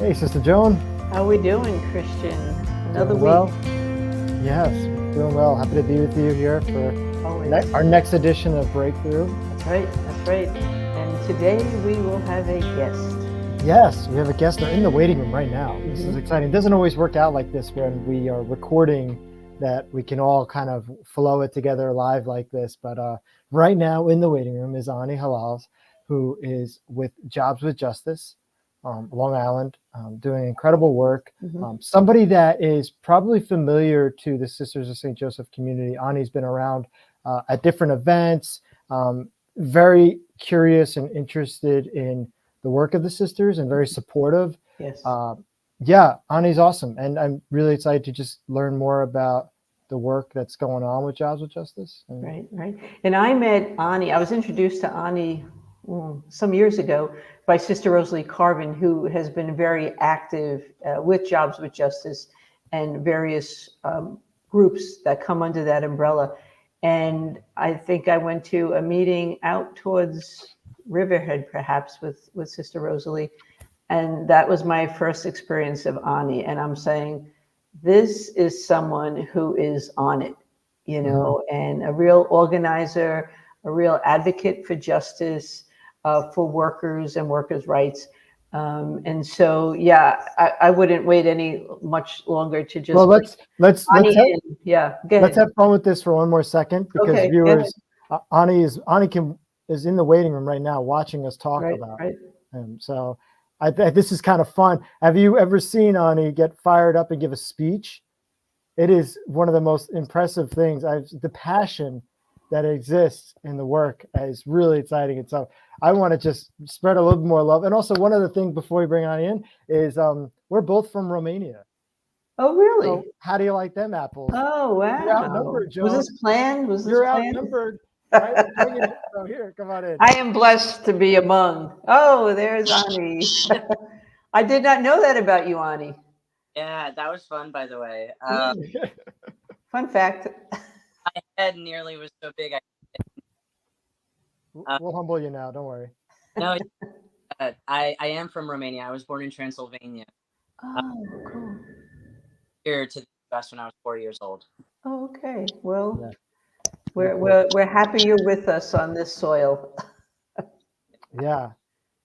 Hey, Sister Joan. How we doing, Christian? Another Doing week. well? Yes, doing well. Happy to be with you here for Always. our next edition of Breakthrough. That's right. That's right. And today we will have a guest. Yes, we have a guest. They're in the waiting room right now. This is Mhm. exciting. It doesn't always work out like this when we are recording, that we can all kind of flow it together live like this. But right now in the waiting room is Halasz, who is with Jobs with Justice, Long Island, doing incredible work. Mhm. Somebody that is probably familiar to the Sisters of St. Joseph community. Ani's been around at different events, very curious and interested in the work of the sisters and very supportive. Yes. Yeah, Ani's awesome. And I'm really excited to just learn more about the work that's going on with Jobs with Justice. And Right. Right. And I met Ani. I was introduced to Ani some years ago by Sister Rosalie Carvin, who has been very active with Jobs with Justice and various groups that come under that umbrella. And I think I went to a meeting out towards Riverhead, perhaps, with Sister Rosalie. And that was my first experience of Ani. And I'm saying, this is someone who is on it, and a real organizer, a real advocate for justice, for workers and workers' rights. And so, yeah, I wouldn't wait any much longer to well, just bring let's Ani in. Yeah, go let's ahead. have fun with this for one more second, because Okay, go ahead. viewers, Ani is in the waiting room right now watching us talk Right, about right. him. So this is kind of fun. Have you ever seen Ani get fired up and give a speech? It is one of the most impressive things. The passion that exists in the work is really exciting. And so I want to just spread a little bit more love. And also, one other thing before we bring Ani in is we're both from Romania. Oh, really? So how do you like them apples? Oh, You're wow. outnumbered, Was Joan. this planned? Was this You're planned? outnumbered. I'm bringing it. So here, come on in. I am blessed to be among. Oh, there's Ani. I did not know that about you, Ani. Yeah, that was fun, by the way. Fun fact. My head nearly was so big. We'll humble you now. Don't worry. No, I am from Romania. I was born in Transylvania. Oh, cool. Here to the US when I was 4 years old. Oh, okay. Well, Yeah. we're happy you're with us on this soil Yeah.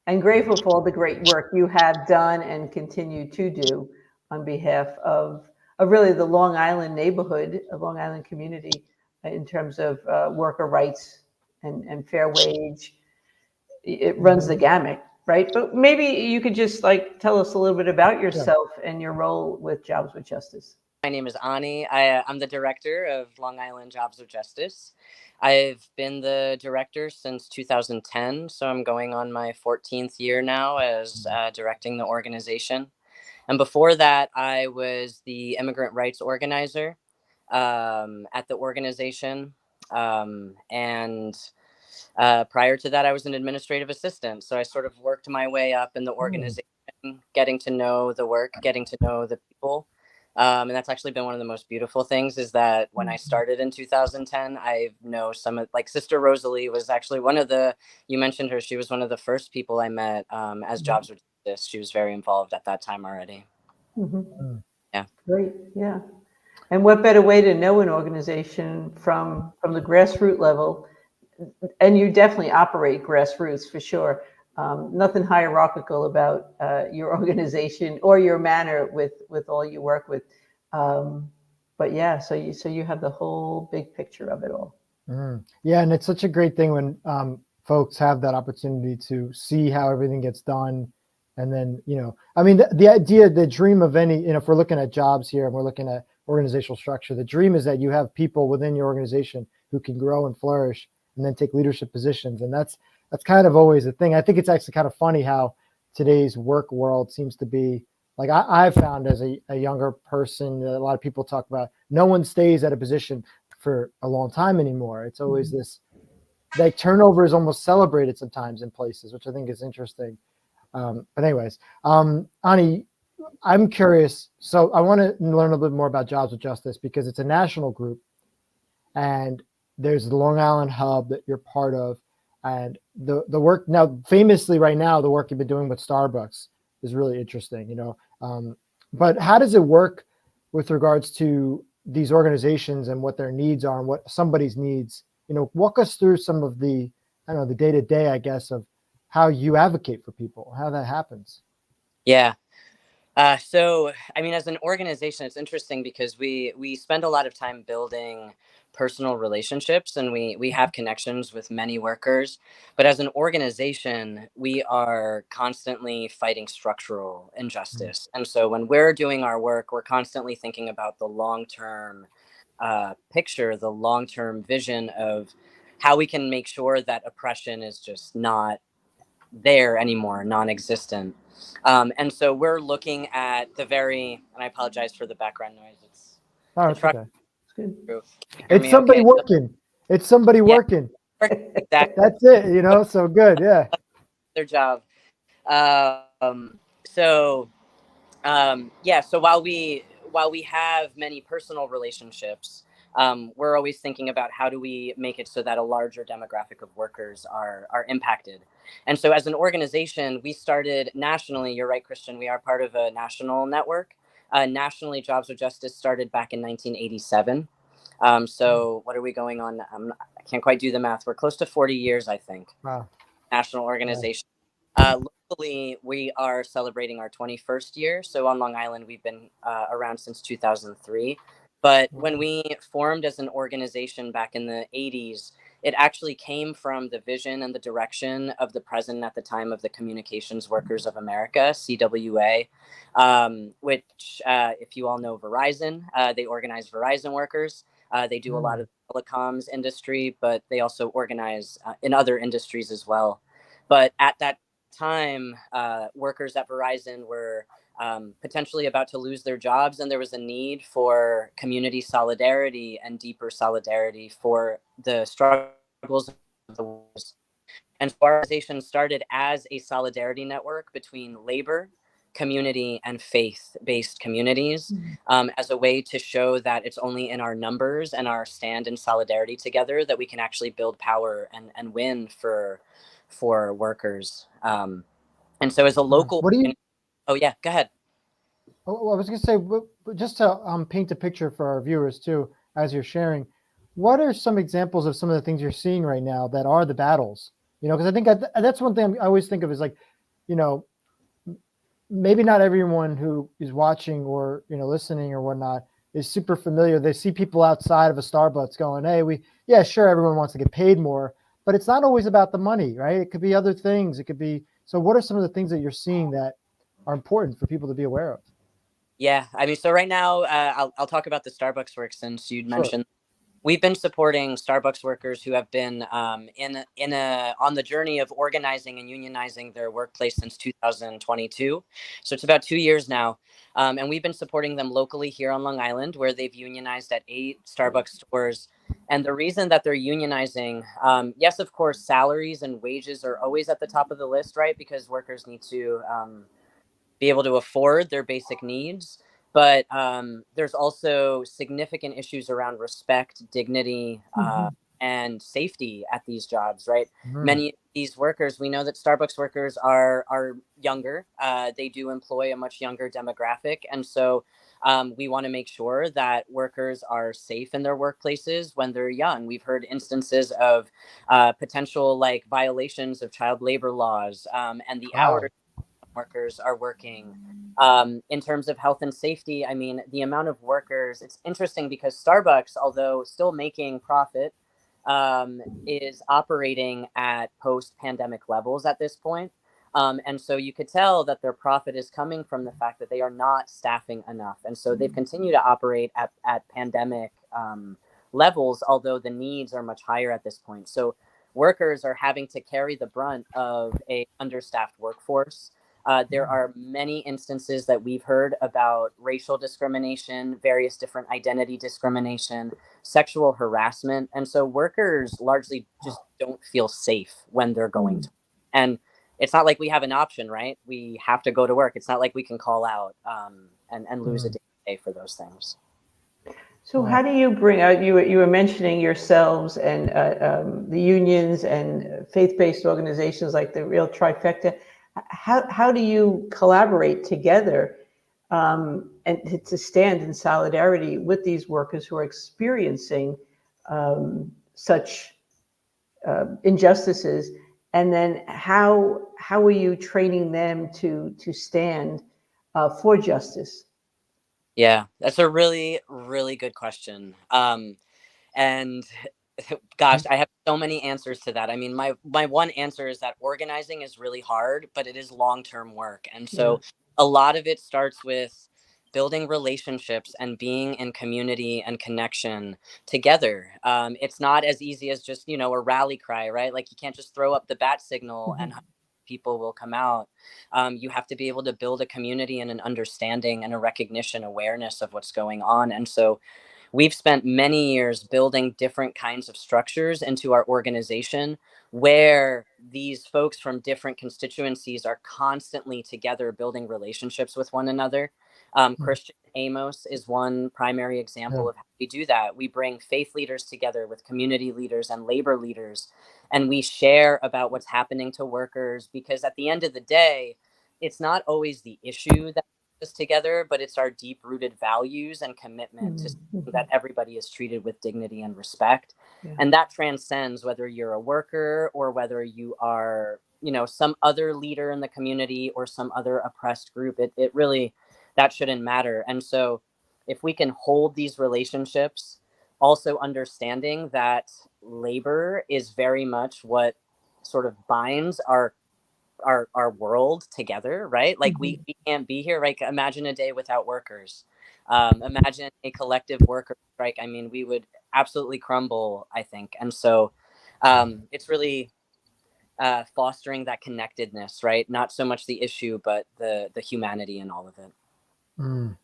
and grateful for all the great work you have done and continue to do on behalf of really the Long Island neighborhood, a Long Island community, in terms of worker rights and fair wage. It runs the gamut, right? But maybe you could just like tell us a little bit about yourself and your role with Jobs with Justice. My name is Ani. I'm the director of Long Island Jobs of Justice. I've been the director since 2010, so I'm going on my 14th year now as directing the organization. And before that, I was the immigrant rights organizer at the organization. And prior to that, I was an administrative assistant. So I sort of worked my way up in the organization, getting to know the work, getting to know the people. And that's actually been one of the most beautiful things, is that when I started in 2010, I know some of, like, Sister Rosalie was actually one of the, you mentioned her, she was one of the first people I met as Jobs with Justice. She was very involved at that time already. Mm-hmm. Yeah. Great, yeah. And what better way to know an organization from the grassroots level? And you definitely operate grassroots for sure. Nothing hierarchical about your organization or your manner with all you work with. But yeah, so you have the whole big picture of it all. Yeah, and it's such a great thing when folks have that opportunity to see how everything gets done. And then, I mean, the idea, the dream of any, if we're looking at jobs here and we're looking at organizational structure, the dream is that you have people within your organization who can grow and flourish and then take leadership positions. And that's kind of always a thing. I think it's actually kind of funny how today's work world seems to be, like, I've found as a younger person, a lot of people talk about no one stays at a position for a long time anymore. It's always this, like, turnover is almost celebrated sometimes in places, which I think is interesting. But anyways, Ani, I'm curious. So I want to learn a little bit more about Jobs with Justice, because it's a national group, and there's the Long Island hub that you're part of, and the work now, famously right now, the work you've been doing with Starbucks is really interesting, you know. But how does it work with regards to these organizations and what their needs are and what somebody's needs? You know, walk us through some of the, I don't know, the day to day, I guess, of how you advocate for people, how that happens. Yeah. So, I mean, as an organization, it's interesting because we spend a lot of time building personal relationships, and we have connections with many workers. But as an organization, we are constantly fighting structural injustice. And so when we're doing our work, we're constantly thinking about the long term picture, the long term vision of how we can make sure that oppression is just not there anymore, non-existent. And so we're looking at the very, and I apologize for the background noise. It's Oh, the it's truck. okay. It's good. Crew. Can you hear It's me somebody okay? So, working. It's somebody yeah, working. exactly That's it, you know, so good. Yeah. their job. Um, so yeah, so while we have many personal relationships, we're always thinking about how do we make it so that a larger demographic of workers are impacted. And so as an organization, we started nationally. You're right, Christian. We are part of a national network. Nationally, Jobs with Justice started back in 1987. So what are we going on? I can't quite do the math. We're close to 40 years, I think. Wow. National Yeah. organization. Locally, we are celebrating our 21st year. So on Long Island, we've been around since 2003. But when we formed as an organization back in the 80s, it actually came from the vision and the direction of the president at the time of the Communications Workers of America, CWA, which, if you all know Verizon, they organize Verizon workers. They do a lot of telecoms industry, but they also organize in other industries as well. But at that time, workers at Verizon were potentially about to lose their jobs, and there was a need for community solidarity and deeper solidarity for the struggles of the workers. And so our organization started as a solidarity network between labor, community, and faith based communities, as a way to show that it's only in our numbers and our stand in solidarity together that we can actually build power and win for workers. And so as a local, What do you, oh yeah, go ahead. I was going to say, just to paint a picture for our viewers too, as you're sharing, what are some examples of some of the things you're seeing right now that are the battles? You know, because I think that's one thing I always think of is like, you know, maybe not everyone who is watching or, you know, listening or whatnot is super familiar. They see people outside of a Starbucks going, hey, yeah, sure, everyone wants to get paid more, but it's not always about the money, right? It could be other things. It could be, so what are some of the things that you're seeing that are important for people to be aware of? Yeah, I mean, so right now, I'll talk about the Starbucks work since you'd Sure. mentioned. We've been supporting Starbucks workers who have been on the journey of organizing and unionizing their workplace since 2022. So it's about 2 years now, and we've been supporting them locally here on Long Island, where they've unionized at 8 Starbucks stores. And the reason that they're unionizing, yes, of course, salaries and wages are always at the top of the list, right? Because workers need to be able to afford their basic needs. But there's also significant issues around respect, dignity, and safety at these jobs, right? Many of these workers, we know that Starbucks workers are younger. They do employ a much younger demographic. And so we want to make sure that workers are safe in their workplaces when they're young. We've heard instances of potential like violations of child labor laws, and the Wow. hours workers are working. In terms of health and safety, I mean, the amount of workers, it's interesting because Starbucks, although still making profit, is operating at post-pandemic levels at this point. And so you could tell that their profit is coming from the fact that they are not staffing enough. And so they've continued to operate at pandemic levels, although the needs are much higher at this point. So workers are having to carry the brunt of a understaffed workforce. There are many instances that we've heard about racial discrimination, various different identity discrimination, sexual harassment. And so workers largely just don't feel safe when they're going to. And it's not like we have an option, right? We have to go to work. It's not like we can call out and lose a day for those things. So how do you bring out, you were mentioning yourselves and the unions and faith-based organizations like the real trifecta. how do you collaborate together and to stand in solidarity with these workers who are experiencing such injustices? And then how are you training them to stand for justice? Yeah, that's a really, really good question. And gosh, I have so many answers to that. I mean, my one answer is that organizing is really hard, but it is long-term work. And Yeah. so a lot of it starts with building relationships and being in community and connection together. It's not as easy as just, a rally cry, right? Like you can't just throw up the bat signal and people will come out. You have to be able to build a community and an understanding and a recognition, awareness of what's going on. And so we've spent many years building different kinds of structures into our organization where these folks from different constituencies are constantly together building relationships with one another. Christian Amos is one primary Yeah. example of how we do that. We bring faith leaders together with community leaders and labor leaders, and we share about what's happening to workers, because at the end of the day, it's not always the issue that us together, but it's our deep rooted values and commitment to that everybody is treated with dignity and respect. Yeah. And that transcends whether you're a worker or whether you are, some other leader in the community or some other oppressed group. It really, that shouldn't matter. And so if we can hold these relationships, also understanding that labor is very much what sort of binds our world together, right? Like we can't be here. Like imagine a day without workers. Imagine a collective worker strike. I mean, we would absolutely crumble, I think. And so it's really fostering that connectedness, right? Not so much the issue, but the humanity in all of it. Mm,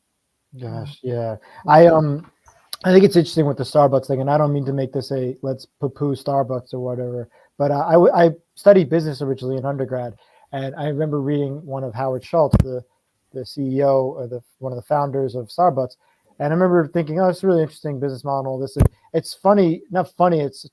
gosh, yeah. I think it's interesting with the Starbucks thing, and I don't mean to make this a let's poo-poo Starbucks or whatever, but I studied business originally in undergrad, and I remember reading one of Howard Schultz, the CEO or one of the founders of Starbucks, and I remember thinking, oh, it's a really interesting business model and all this. And it's funny, not funny, it's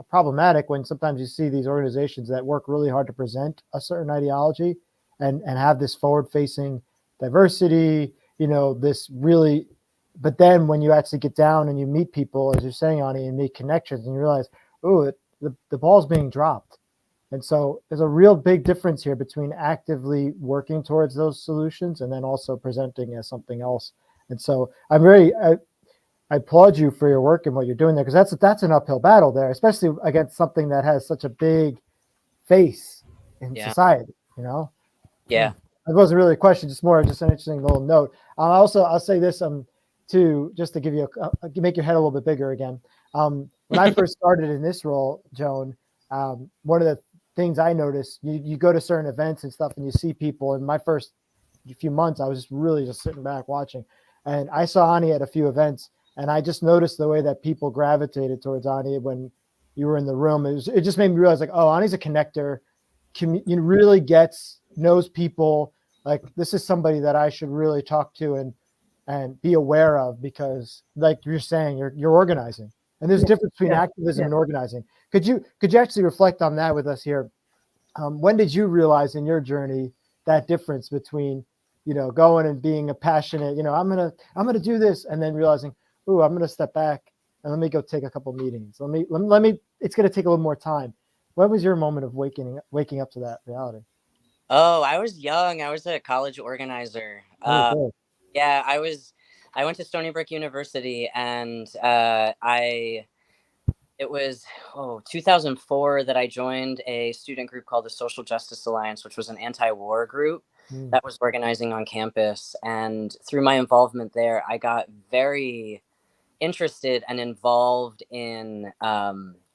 problematic when sometimes you see these organizations that work really hard to present a certain ideology and have this forward-facing diversity, this really, but then when you actually get down and you meet people, as you're saying, Ani, and make connections, and you realize, oh, the ball's being dropped. And so there's a real big difference here between actively working towards those solutions and then also presenting as something else. And so I applaud you for your work and what you're doing there, because that's an uphill battle there, especially against something that has such a big face in Yeah. society, you know? Yeah. It wasn't really a question, just more just an interesting little note. I'll say this to just to give you make your head a little bit bigger again. When I first started in this role, Joan, one of the things I noticed, you go to certain events and stuff, and you see people. In my first few months, I was just really just sitting back watching, and I saw Ani at a few events, and I just noticed the way that people gravitated towards Ani when you were in the room. It just made me realize, like, oh, Ani's a connector. Really knows people. Like, this is somebody that I should really talk to and be aware of, because, like you're saying, you're organizing, and there's a difference between activism and organizing. Could you actually reflect on that with us here? When did you realize in your journey that difference between, going and being a passionate, I'm gonna do this, and then realizing, ooh, I'm gonna step back and let me go take a couple meetings. Let me. It's gonna take a little more time. What was your moment of waking up to that reality? Oh, I was young. I was a college organizer. Oh, cool. Yeah, I went to Stony Brook University, and it was 2004 that I joined a student group called the Social Justice Alliance, which was an anti-war group that was organizing on campus. And through my involvement there, I got very interested and involved in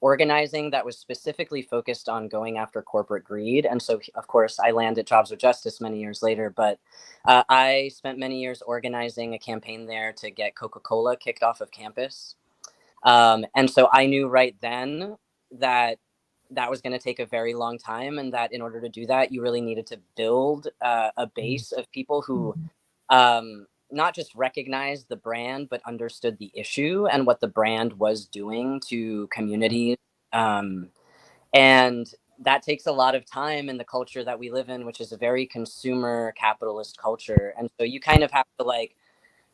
organizing that was specifically focused on going after corporate greed. And so, of course, I landed Jobs with Justice many years later, but I spent many years organizing a campaign there to get Coca-Cola kicked off of campus. And so I knew right then that that was going to take a very long time, and that in order to do that, you really needed to build a base of people who not just recognized the brand, but understood the issue and what the brand was doing to communities. And that takes a lot of time in the culture that we live in, which is a very consumer capitalist culture. And so you kind of have to like,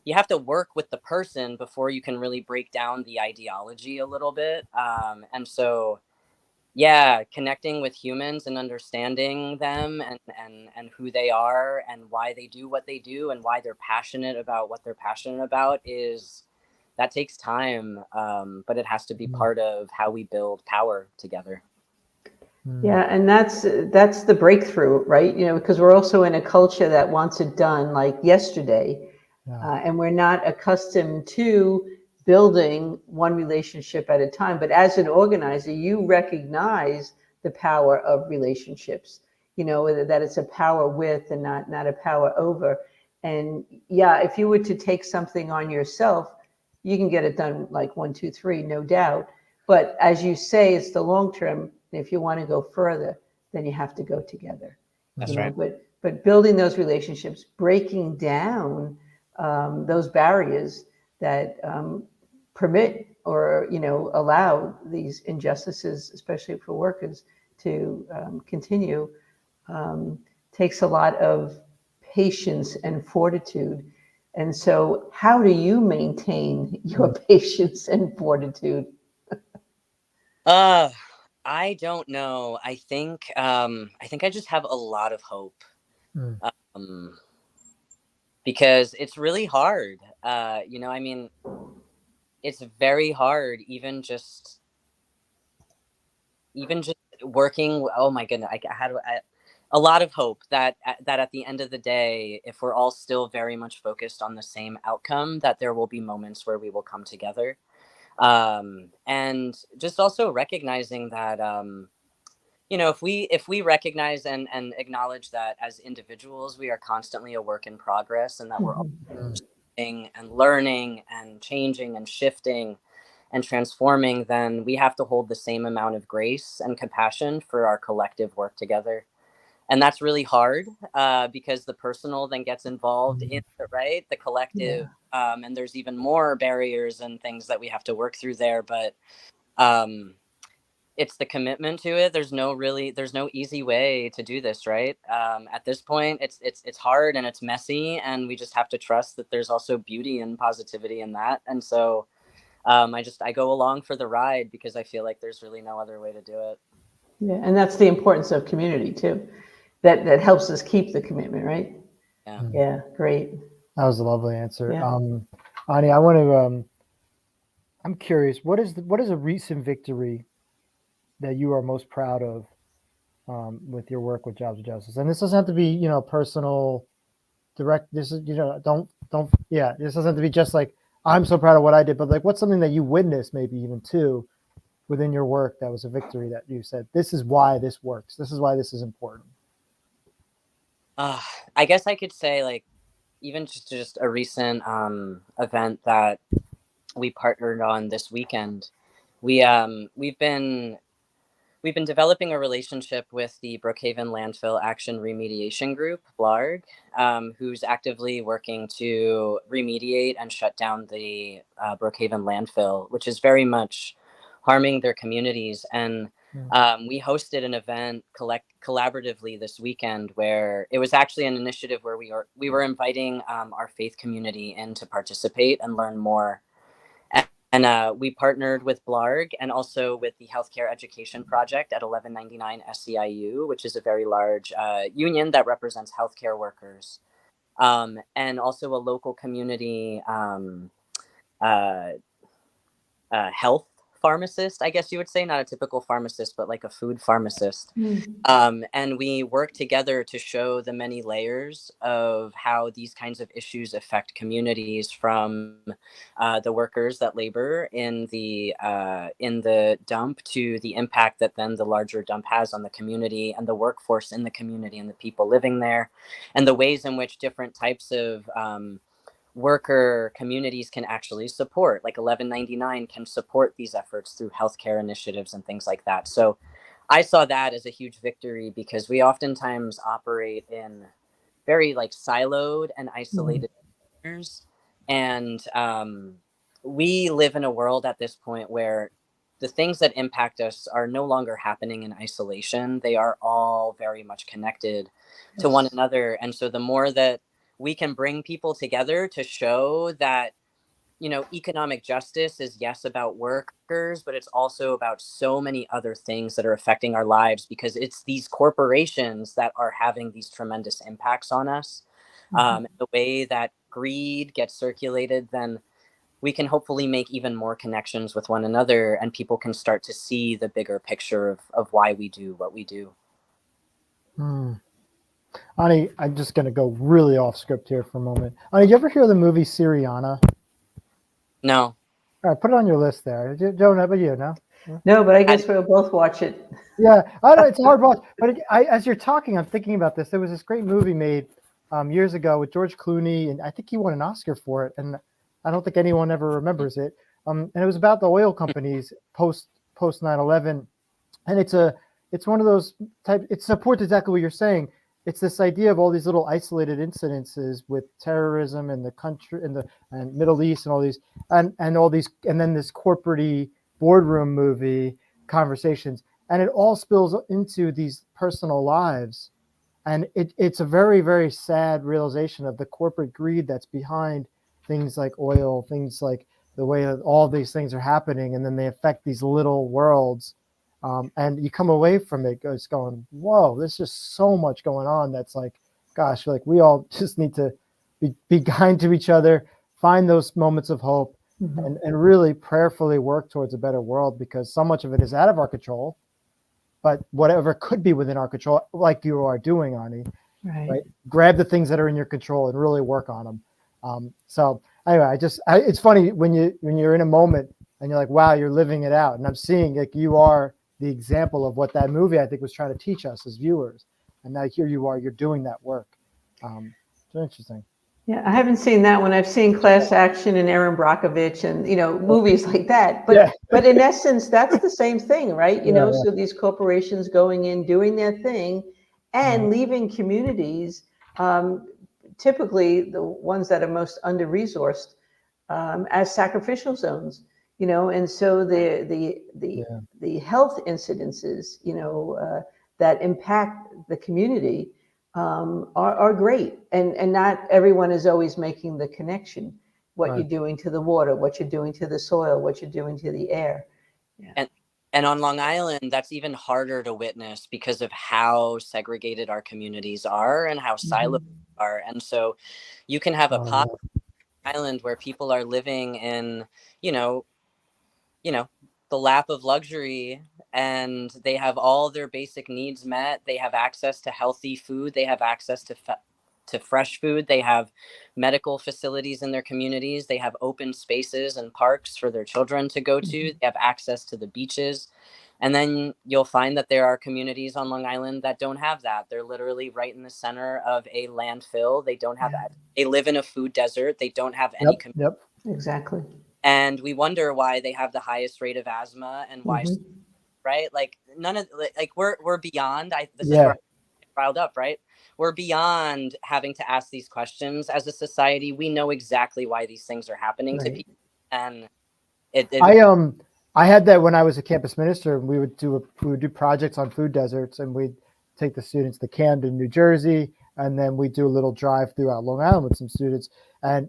you have to work with the person before you can really break down the ideology a little bit. And so, yeah, connecting with humans and understanding them and who they are and why they do what they do and why they're passionate about what they're passionate about is that takes time. But it has to be part of how we build power together. Yeah, and that's the breakthrough, right? You know, because we're also in a culture that wants it done like yesterday, and we're not accustomed to building one relationship at a time. But as an organizer, you recognize the power of relationships. You know that it's a power with and not a power over. And yeah, if you were to take something on yourself, you can get it done like 1, 2, 3, no doubt. But as you say, it's the long term. If you want to go further, then you have to go together. That's right. But building those relationships, breaking down those barriers that permit or allow these injustices, especially for workers, to continue, takes a lot of patience and fortitude. And so, how do you maintain your patience and fortitude? Uh, I don't know. I think I just have a lot of hope. Um, because it's really hard. I mean, it's very hard even just working. Oh my goodness, I had a lot of hope that at the end of the day, if we're all still very much focused on the same outcome, that there will be moments where we will come together. And just also recognizing that if we recognize and acknowledge that as individuals we are constantly a work in progress, and that we're all and learning and changing and shifting and transforming, then we have to hold the same amount of grace and compassion for our collective work together. And that's really hard, because the personal then gets involved in it, right? The collective. And there's even more barriers and things that we have to work through there. But it's the commitment to it. There's no easy way to do this, right? At this point, it's hard and it's messy, and we just have to trust that there's also beauty and positivity in that. And so I go along for the ride because I feel like there's really no other way to do it. Yeah, and that's the importance of community too. That helps us keep the commitment, right? Yeah. Yeah, great. That was a lovely answer. Yeah. Ani, I want to. I'm curious. What is a recent victory that you are most proud of with your work with Jobs of Justice? And this doesn't have to be personal, direct. This is don't yeah. This doesn't have to be just like I'm so proud of what I did, but like what's something that you witnessed, maybe even too, within your work that was a victory that you said this is why this works. This is why this is important. I guess I could say, like, even just a recent event that we partnered on this weekend. We've been developing a relationship with the Brookhaven Landfill Action Remediation Group, BLARG, who's actively working to remediate and shut down the Brookhaven landfill, which is very much harming their communities. And we hosted an event collaboratively this weekend, where it was actually an initiative where we were inviting our faith community in to participate and learn more. And we partnered with BLARG and also with the Healthcare Education Project at 1199 SEIU, which is a very large union that represents healthcare workers, and also a local community uh, health pharmacist, I guess you would say, not a typical pharmacist, but like a food pharmacist. And we work together to show the many layers of how these kinds of issues affect communities, from the workers that labor in the dump to the impact that then the larger dump has on the community and the workforce in the community and the people living there, and the ways in which different types of worker communities can actually support, like 1199 can support these efforts through healthcare initiatives and things like that. So I saw that as a huge victory, because we oftentimes operate in very like siloed and isolated manners. And we live in a world at this point where the things that impact us are no longer happening in isolation. They are all very much connected to one Yes. another. And so the more that we can bring people together to show that, economic justice is, yes, about workers, but it's also about so many other things that are affecting our lives, because it's these corporations that are having these tremendous impacts on us. The way that greed gets circulated, then we can hopefully make even more connections with one another, and people can start to see the bigger picture of why we do what we do. Hmm. Ani, I'm just going to go really off script here for a moment. Ani, you ever hear the movie Syriana? No. All right, put it on your list there. Joan, how about you? No? No, but I guess we'll both watch it. Yeah, I know it's a hard watch, but as you're talking, I'm thinking about this. There was this great movie made years ago with George Clooney, and I think he won an Oscar for it, and I don't think anyone ever remembers it. And it was about the oil companies post 9/11, and it's one of those type. It supports exactly what you're saying. It's this idea of all these little isolated incidences with terrorism in the country, in the and Middle East, and all these, and all these, and then this corporate boardroom movie conversations, and it all spills into these personal lives, and it's a very, very sad realization of the corporate greed that's behind things like oil, things like the way that all these things are happening, and then they affect these little worlds, and you come away from it just going, whoa, there's just so much going on that's like, gosh, like we all just need to be kind to each other, find those moments of hope, and really prayerfully work towards a better world, because so much of it is out of our control. But whatever could be within our control, like you are doing, Ani, right? Grab the things that are in your control and really work on them. So anyway, it's funny when you're in a moment and you're like, wow, you're living it out, and I'm seeing like you are the example of what that movie I think was trying to teach us as viewers, and now here you are, you're doing that work. So interesting. Yeah, I haven't seen that one. I've seen Class Action and Erin Brockovich and, movies like that. But Yeah. but in essence, that's the same thing, right? Yeah, So these corporations going in, doing their thing, and leaving communities, typically the ones that are most under-resourced, as sacrificial zones, and so the health incidences, that impact the community, are great. And not everyone is always making the connection, what you're doing to the water, what you're doing to the soil, what you're doing to the air. Yeah. And on Long Island, that's even harder to witness because of how segregated our communities are and how siloed we are. And so you can have a pop island where people are living in, you know, the lap of luxury, and they have all their basic needs met. They have access to healthy food. They have access to fresh food. They have medical facilities in their communities. They have open spaces and parks for their children to go to. They have access to the beaches. And then you'll find that there are communities on Long Island that don't have that. They're literally right in the center of a landfill. They don't have that. They live in a food desert. They don't have any. Exactly. And we wonder why they have the highest rate of asthma and why, right? Like none of like we're beyond. This is where I'm riled up, right? We're beyond having to ask these questions as a society. We know exactly why these things are happening to people, and I had that when I was a campus minister. We would do projects on food deserts, and we'd take the students to Camden, New Jersey, and then we do a little drive throughout Long Island with some students, and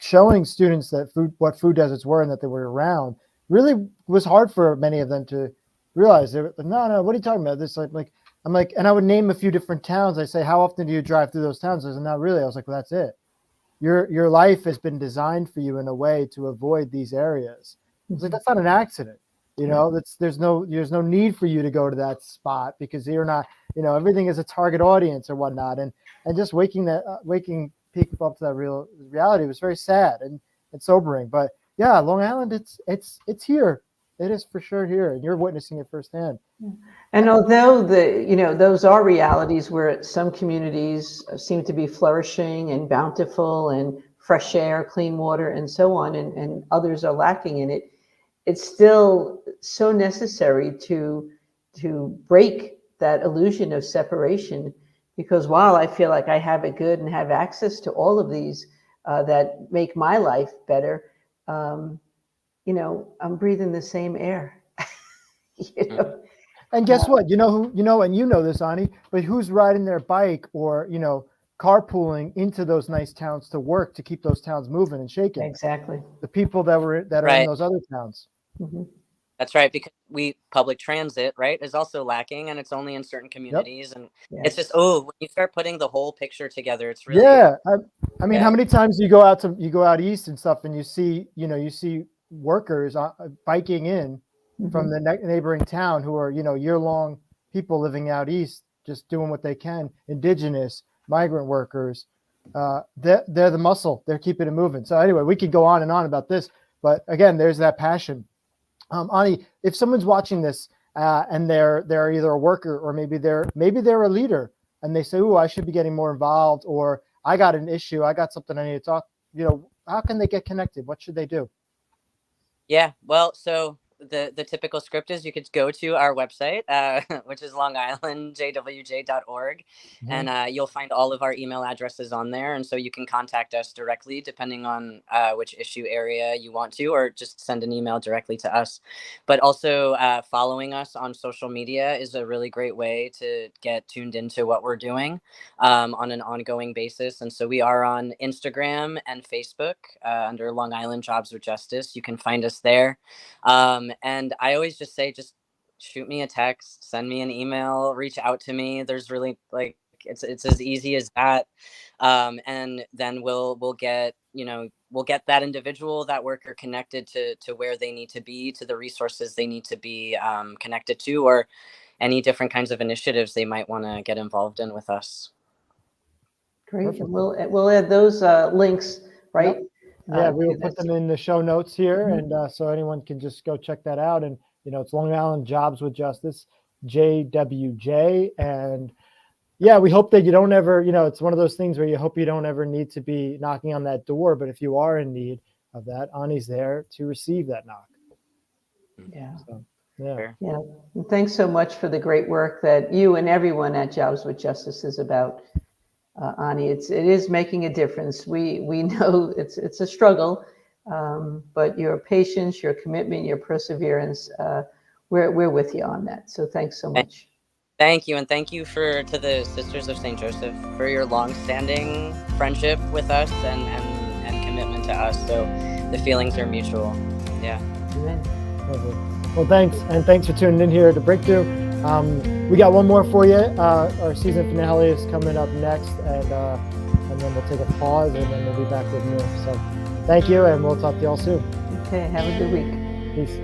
showing students that what food deserts were and that they were around really was hard for many of them to realize. They were like, no, what are you talking about? This like I'm like, and I would name a few different towns. I say, how often do you drive through those towns? I said, not really. I was like, well, that's it. Your life has been designed for you in a way to avoid these areas. It's like, that's not an accident. There's no need for you to go to that spot because you're not, everything is a target audience or whatnot. And just waking people up to that reality was very sad and sobering. But yeah, Long Island, it's here. It is for sure here, and you're witnessing it firsthand. And although those are realities where some communities seem to be flourishing and bountiful and fresh air, clean water, and so on, and others are lacking in it, it's still so necessary to break that illusion of separation. Because while I feel like I have it good and have access to all of these that make my life better, I'm breathing the same air. You know? And guess what? You know who, and you know this, Ani, but who's riding their bike or, carpooling into those nice towns to work to keep those towns moving and shaking? Exactly. The people that are in Right. those other towns. Mhm. That's right, because public transit, right, is also lacking, and it's only in certain communities, and it's just, Yes. when you start putting the whole picture together, it's really, Yeah. I mean, how Yeah. many times do you go out east and stuff and you see, you see workers biking in from Mhm. the neighboring town who are, year-long people living out east, just doing what they can, indigenous, migrant workers. They're the muscle. They're keeping it moving. So anyway, we could go on and on about this, but again, there's that passion. Ani, if someone's watching this and they're either a worker or maybe they're a leader and they say, "Oh, I should be getting more involved," or "I got an issue, I got something I need to talk," how can they get connected? What should they do? Yeah, well, so the typical script is you could go to our website, which is longislandjwj.org, and you'll find all of our email addresses on there, and so you can contact us directly depending on which issue area you want to, or just send an email directly to us. But also following us on social media is a really great way to get tuned into what we're doing on an ongoing basis. And so we are on Instagram and Facebook under Long Island Jobs with Justice. You can find us there. And I always just say, just shoot me a text, send me an email, reach out to me. There's really it's as easy as that. And then we'll get, we'll get that individual, that worker connected to where they need to be, to the resources they need to be connected to, or any different kinds of initiatives they might want to get involved in with us. Great. Perfect. And we'll add those links, right? Yep. Yeah, we to will put this. them in the show notes here, Mhm. and so anyone can just go check that out. And it's Long Island Jobs with Justice, JWJ, and yeah, we hope that you don't ever, it's one of those things where you hope you don't ever need to be knocking on that door, but if you are in need of that, Ani's there to receive that knock. Yeah. So, yeah. Sure. Yeah. And thanks so much for the great work that you and everyone at Jobs with Justice is about, Ani. It is making a difference. We know it's a struggle, but your patience, your commitment, your perseverance, we're with you on that. So thanks so much. Thank you, and thank you to the Sisters of St. Joseph for your long-standing friendship with us and commitment to us. So the feelings are mutual. Yeah. Amen. Well, thanks, and thanks for tuning in here to Breakthrough. We got one more for you. Our season finale is coming up next, and then we'll take a pause, and then we'll be back with more. So thank you, and we'll talk to y'all soon. Okay. Have a good week. Peace.